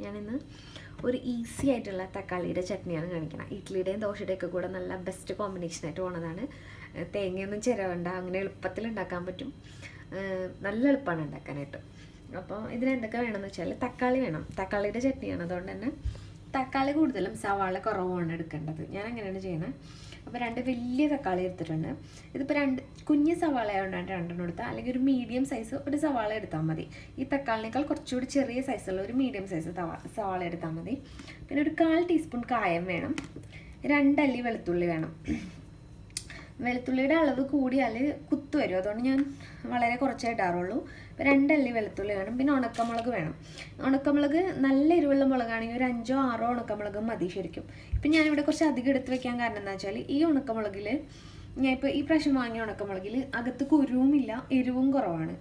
ഞാനിന്ന് ഒരു ഈസി ആയിട്ടുള്ള തക്കാളിയുടെ ചട്നിയാണ് കാണിക്കണം. ഇഡ്ലിയുടെയും ദോശയുടെയും ഒക്കെ കൂടെ നല്ല ബെസ്റ്റ് കോമ്പിനേഷനായിട്ട് പോകുന്നതാണ്. തേങ്ങയൊന്നും ചിരവണ്ട, അങ്ങനെ എളുപ്പത്തിൽ ഉണ്ടാക്കാൻ പറ്റും. നല്ല എളുപ്പമാണ് ഉണ്ടാക്കാനായിട്ട്. അപ്പോൾ ഇതിനെന്തൊക്കെ വേണമെന്ന് വെച്ചാൽ തക്കാളി വേണം. തക്കാളിയുടെ ചട്നിയാണ്, അതുകൊണ്ട് തന്നെ തക്കാളി കൂടുതലും സവാള കുറവാണ് എടുക്കേണ്ടത്. ഞാൻ അങ്ങനെയാണ് ചെയ്യുന്നത്. അപ്പോൾ 2 വലിയ തക്കാളി എടുത്തിട്ടുണ്ട്. ഇതിപ്പോൾ 2 കുഞ്ഞ് സവാള ആയതുകൊണ്ടാണ് 2 എടുത്താൽ, അല്ലെങ്കിൽ ഒരു മീഡിയം സൈസ് ഒരു സവാള എടുത്താൽ മതി. ഈ തക്കാളിനേക്കാൾ കുറച്ചുകൂടി ചെറിയ സൈസുള്ള ഒരു മീഡിയം സൈസ് സവാള എടുത്താൽ മതി. പിന്നെ ഒരു 1/4 ടീസ്പൂൺ കായം വേണം. 2 അല്ലി വെളുത്തുള്ളി വേണം. വെളുത്തുള്ളിയുടെ അളവ് കൂടിയാൽ കുത്തു വരും, അതുകൊണ്ട് ഞാൻ വളരെ കുറച്ചേ ഇടാറുള്ളൂ. 2 അല്ലി വെളുത്തുള്ളി വേണം. പിന്നെ ഉണക്കമുളക് വേണം. ഉണക്കമുളക് നല്ല എരിവുള്ള മുളകാണെങ്കിൽ ഒരു 5 or 6 ഉണക്കമുളക് മതി ശരിക്കും. ഇപ്പം ഞാനിവിടെ കുറച്ച് അധികം എടുത്ത് വെക്കാൻ കാരണം എന്താ വെച്ചാൽ, ഈ ഉണക്കമുളകിൽ ഞാൻ ഇപ്പോൾ ഈ പ്രാവശ്യം വാങ്ങിയ ഉണക്കമുളകിൽ അകത്ത് കുരുവുമില്ല, എരിവും കുറവാണ്,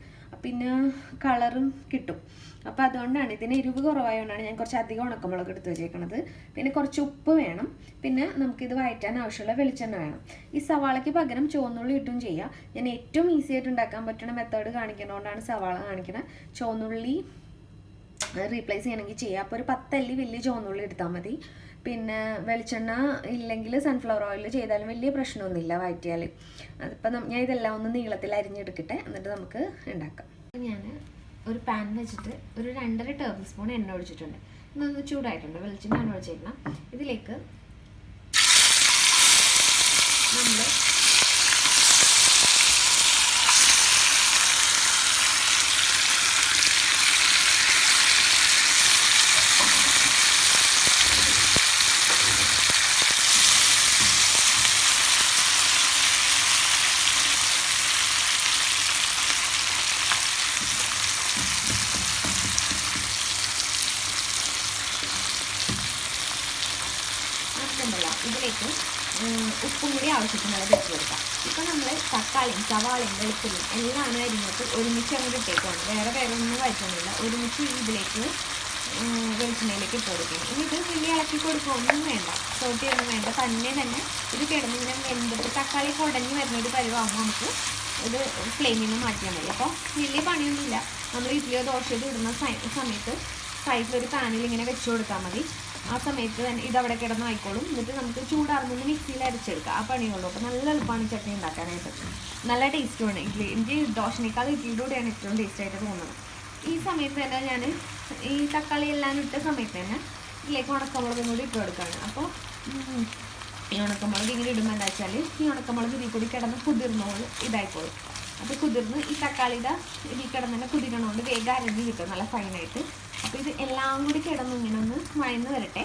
പിന്നെ കളറും കിട്ടും. അപ്പോൾ അതുകൊണ്ടാണ്, ഇതിന് എരിവ് കുറവായതുകൊണ്ടാണ് ഞാൻ കുറച്ച് അധികം ഉണക്കമുളക് എടുത്ത് വെച്ചേക്കണത്. പിന്നെ കുറച്ച് ഉപ്പ് വേണം. പിന്നെ നമുക്കിത് വഴറ്റാൻ ആവശ്യമുള്ള വെളിച്ചെണ്ണ വേണം. ഈ സവാളയ്ക്ക് പകരം ചുവന്നുള്ളി ഇട്ടും ചെയ്യാം. ഞാൻ ഏറ്റവും ഈസി ആയിട്ട് ഉണ്ടാക്കാൻ പറ്റുന്ന മെത്തേഡ് കാണിക്കുന്നതുകൊണ്ടാണ് സവാള കാണിക്കുന്നത്. ചുവന്നുള്ളി റീപ്ലേസ് ചെയ്യണമെങ്കിൽ ചെയ്യാം. അപ്പോൾ ഒരു 10 അല്ലി വലിയ ചുവന്നുള്ളി എടുത്താൽ മതി. പിന്നെ വെളിച്ചെണ്ണ ഇല്ലെങ്കിൽ സൺഫ്ലവർ ഓയിൽ ചെയ്താലും വലിയ പ്രശ്നമൊന്നുമില്ല വഴറ്റിയാൽ. അതിപ്പോൾ ഞാൻ ഇതെല്ലാം ഒന്ന് നീളത്തിൽ അരിഞ്ഞെടുക്കട്ടെ, എന്നിട്ട് നമുക്ക് ഉണ്ടാക്കാം. ഞാൻ ഒരു പാൻ വെച്ചിട്ട് ഒരു 2.5 ടേബിൾ സ്പൂൺ എണ്ണ ഒഴിച്ചിട്ടുണ്ട്. ഇതൊന്ന് ചൂടായിട്ടുണ്ട്. വെളിച്ചെണ്ണ എണ്ണ ഒഴിച്ചേക്കണം. ഇതിലേക്ക് നമ്മൾ ഇതിലേക്ക് ഉപ്പും കൂടി ആവശ്യത്തിനുള്ള വെച്ച് കൊടുക്കാം. ഇപ്പം നമ്മൾ തക്കാളിയും സവാളയും വെളുത്തുള്ളിയും എല്ലാം അരിഞ്ഞിട്ട് ഒരുമിച്ച് അങ്ങോട്ട് ഇട്ടേക്കാണ്. വേറെ ഒന്നും വഴറ്റുന്നില്ല. ഒരുമിച്ച് ഇതിലേക്ക് വെളിച്ചെണ്ണയിലേക്ക് ഇട്ട് കൊടുക്കണം. ഇനി ഇത് വലിയ ഇളക്കി കൊടുക്കുകയൊന്നും വേണ്ട, സോട്ടിയൊന്നും വേണ്ട. തന്നെ ഇത് കിടന്നിങ്ങനെ വെന്തിട്ട് തക്കാളി കുടഞ്ഞ് വരുന്നൊരു പരിവാകുമ്പോൾ നമുക്ക് ഇത് ഫ്ലെയിമിൽ നിന്ന് മാറ്റിയാൽ മതി. അപ്പോൾ വലിയ പണിയൊന്നുമില്ല. നമ്മൾ ഇഡ്ലിയോ ദോശയോ ഇടുന്ന സമയത്ത് സൈഡിലൊരു പാനിൽ ഇങ്ങനെ വെച്ച് കൊടുത്താൽ മതി. ആ സമയത്ത് തന്നെ ഇതവിടെ കിടന്ന് ആയിക്കോളും. എന്നിട്ട് നമുക്ക് ചൂടാറുമ്പോൾ മിക്സിയിൽ അരച്ചെടുക്കാം. ആ പണിയുള്ളൂ. അപ്പോൾ നല്ല എളുപ്പമാണ് ചട്നി ഉണ്ടാക്കാനായിട്ട്. നല്ല ടേസ്റ്റുമാണ്. ഇഡ്ലി എനിക്ക് ദോശനേക്കാൾ ഇഡ്ലിയുടെ കൂടെയാണ് ഏറ്റവും ടേസ്റ്റായിട്ട് തോന്നുന്നത്. ഈ സമയത്ത് തന്നെ ഞാൻ ഈ തക്കാളി എല്ലാം ഇട്ട സമയത്ത് തന്നെ ഇതിലേക്ക് ഉണക്കമുളകും കൂടി ഇട്ട് കൊടുക്കുകയാണ്. അപ്പോൾ ഈ ഉണക്കമുളക് ഇങ്ങനെ ഇടുമ്പോൾ എന്താ വെച്ചാൽ, ഈ ഉണക്കമുളക് ഇതിൽ കൂടി കിടന്ന് കുതിർന്നോളൂ ഇതായിക്കോളും. അപ്പോൾ കുതിർന്ന് ഈ തക്കാളിയുടെ ഇതിൽ കിടന്ന് തന്നെ കുതിരണോണ്ട് വേഗം അരഞ്ഞ് കിട്ടും നല്ല ഫൈനായിട്ട്. അപ്പോൾ ഇത് എല്ലാം കൂടി കിടന്ന് ഇങ്ങനെ ഒന്ന് വഴന്ന് വരട്ടെ.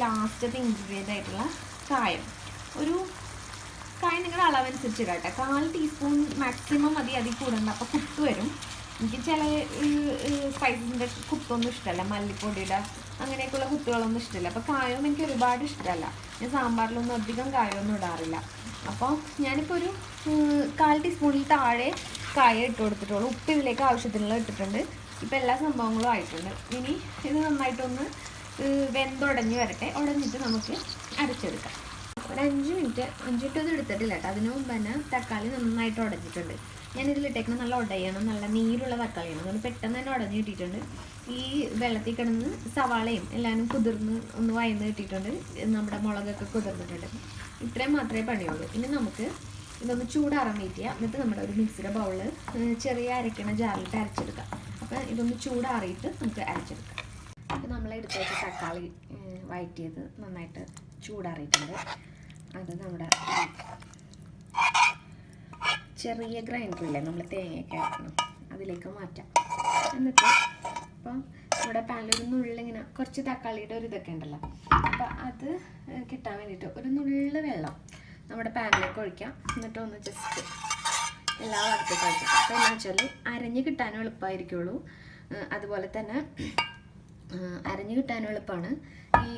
ലാസ്റ്റത്തെ ഇൻഗ്രീഡിയൻ്റ് ആയിട്ടുള്ള കായം, ഒരു കായം നിങ്ങളുടെ അളവനുസരിച്ച് ഇടട്ടെ. 1/4 ടീസ്പൂൺ മാക്സിമം മതി, അതിൽ കൂടണ്ട. അപ്പോൾ കുത്ത് വരും. എനിക്ക് ചില സ്പൈസസിൻ്റെ കുത്തൊന്നും ഇഷ്ടമല്ല, മല്ലിപ്പൊടിയുടെ അങ്ങനെയൊക്കെയുള്ള കുത്തുകളൊന്നും ഇഷ്ടമല്ല. അപ്പോൾ കായവും എനിക്ക് ഒരുപാട് ഇഷ്ടമല്ല. ഞാൻ സാമ്പാറിലൊന്നും അധികം കായമൊന്നും ഇടാറില്ല. അപ്പോൾ ഞാനിപ്പോൾ ഒരു 1/4 ടീസ്പൂണിൽ താഴെ കായ ഇട്ട് കൊടുത്തിട്ടുള്ളൂ. ഉപ്പ് ഇതിലേക്ക് ആവശ്യത്തിനുള്ള ഇട്ടിട്ടുണ്ട്. ഇപ്പോൾ എല്ലാ സംഭവങ്ങളും ആയിട്ടുണ്ട്. ഇനി ഇത് നന്നായിട്ടൊന്ന് വെന്തുടഞ്ഞ് വരട്ടെ. ഉടഞ്ഞിട്ട് നമുക്ക് അരച്ചെടുക്കാം. ഒരു 5 മിനിറ്റ് ഒന്നും എടുത്തിട്ടില്ല കേട്ടോ. അതിന് മുമ്പ് തന്നെ തക്കാളി നന്നായിട്ട് ഉടഞ്ഞിട്ടുണ്ട്. ഞാനിതിലിട്ടേക്കണം നല്ല ഉടയണം, നല്ല നീരുള്ള തക്കാളിയാണ്. അതുകൊണ്ട് പെട്ടെന്ന് തന്നെ ഉടഞ്ഞ് കിട്ടിയിട്ടുണ്ട്. ഈ വെള്ളത്തിൽ കിടന്ന് സവാളയും എല്ലാവരും കുതിർന്ന് ഒന്ന് വയന്ന് കിട്ടിയിട്ടുണ്ട്. നമ്മുടെ മുളകൊക്കെ കുതിർന്നിട്ടുണ്ട്. ഇത്രയും മാത്രമേ പണിയുള്ളൂ. ഇനി നമുക്ക് ഇതൊന്ന് ചൂടാറാൻ വെയിറ്റ് ചെയ്യാം. എന്നിട്ട് നമ്മുടെ ഒരു മിക്സിയുടെ ബൗളിൽ ചെറിയ അരക്കണ ജാറിലിട്ട് അരച്ചെടുക്കാം. അപ്പോൾ ഇതൊന്ന് ചൂടാറിയിട്ട് നമുക്ക് അരച്ചെടുക്കാം. അപ്പോൾ നമ്മൾ എടുത്ത് വെച്ച തക്കാളി വഴറ്റിയത് നന്നായിട്ട് ചൂടാറിയിട്ടുണ്ട്. അത് നമ്മുടെ ചെറിയ ഗ്രൈൻഡറില്ലേ നമ്മൾ തേങ്ങയൊക്കെ അരക്കണം, അതിലേക്ക് മാറ്റാം. എന്നിട്ട് ഇപ്പം ഇവിടെ പാനിലൊരു നുള്ളിങ്ങനെ കുറച്ച് തക്കാളിയുടെ ഒരു ഇതൊക്കെ ഉണ്ടല്ലോ, അപ്പോൾ അത് കിട്ടാൻ വേണ്ടിയിട്ട് ഒരു നുള്ള് വെള്ളം നമ്മുടെ പാനിലേക്ക് ഒഴിക്കാം. എന്നിട്ട് ഒന്ന് ജസ്റ്റ് എല്ലാ വറുത്തിട്ട് ഒഴിക്കാം. അപ്പോൾ എന്താ വെച്ചാൽ അരഞ്ഞ് കിട്ടാനും എളുപ്പമായിരിക്കുള്ളൂ. അതുപോലെ തന്നെ അരഞ്ഞ് കിട്ടാനും എളുപ്പമാണ്.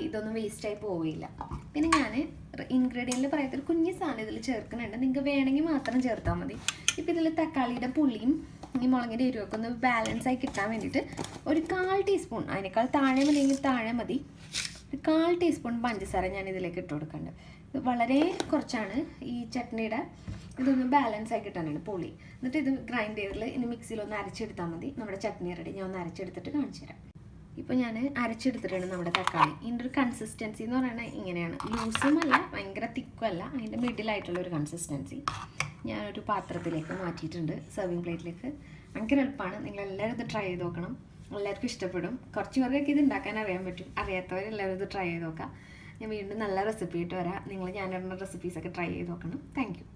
ഇതൊന്നും വേസ്റ്റായി പോവില്ല. പിന്നെ ഞാൻ ഇൻഗ്രീഡിയൻറ്റിൽ പറയാത്തൊരു കുഞ്ഞ് സാധനം ഇതിൽ ചേർക്കുന്നുണ്ട്. നിങ്ങൾക്ക് വേണമെങ്കിൽ മാത്രം ചേർത്താൽ മതി. ഇപ്പോൾ ഇതിൽ തക്കാളിയുടെ പുളിയും ഈ മുളകിൻ്റെ എരിവൊക്കെ ഒന്ന് ബാലൻസായി കിട്ടാൻ വേണ്ടിയിട്ട് ഒരു 1/4 ടീസ്പൂൺ, അതിനേക്കാൾ താഴെ മതിയെങ്കിൽ താഴെ മതി, ഒരു 1/4 ടീസ്പൂൺ പഞ്ചസാര ഞാൻ ഇതിലേക്ക് ഇട്ട് കൊടുക്കുന്നുണ്ട്. ഇത് വളരെ കുറച്ചാണ് ഈ ചട്നിയുടെ. ഇതൊന്ന് ബാലൻസായി കിട്ടാനാണ് പുളി. എന്നിട്ട് ഇത് ഗ്രൈൻഡ് ചെയ്തിൽ ഇനി മിക്സിയിലൊന്ന് അരച്ചെടുത്താൽ മതി. നമ്മുടെ ചട്നി റെഡി. ഞാൻ ഒന്ന് അരച്ചെടുത്തിട്ട് കാണിച്ചു തരാം. ഇപ്പോൾ ഞാൻ അരച്ചെടുത്തിട്ടുണ്ട് നമ്മുടെ തക്കാളി. ഇതിൻ്റെ ഒരു കൺസിസ്റ്റൻസി എന്ന് പറയുന്നത് ഇങ്ങനെയാണ്, ലൂസും അല്ല ഭയങ്കര തിക്കും അല്ല, അതിൻ്റെ മിഡിലായിട്ടുള്ള ഒരു കൺസിസ്റ്റൻസി. ഞാനൊരു പാത്രത്തിലേക്ക് മാറ്റിയിട്ടുണ്ട്, സെർവിങ് പ്ലേറ്റിലേക്ക്. ഭയങ്കര എളുപ്പമാണ്, നിങ്ങളെല്ലാവരും ഇത് ട്രൈ ചെയ്ത് നോക്കണം, എല്ലാവർക്കും ഇഷ്ടപ്പെടും. കുറച്ച് പേർക്കൊക്കെ ഇത് ഉണ്ടാക്കാൻ അറിയാൻ പറ്റും, അറിയാത്തവരെല്ലാവരും ഇത് ട്രൈ ചെയ്ത് നോക്കാം. ഞാൻ വീണ്ടും നല്ല റെസിപ്പി ആയിട്ട് വരാം. ഞാനിടുന്ന റെസിപ്പീസൊക്കെ ട്രൈ ചെയ്ത് നോക്കണം. Thank you.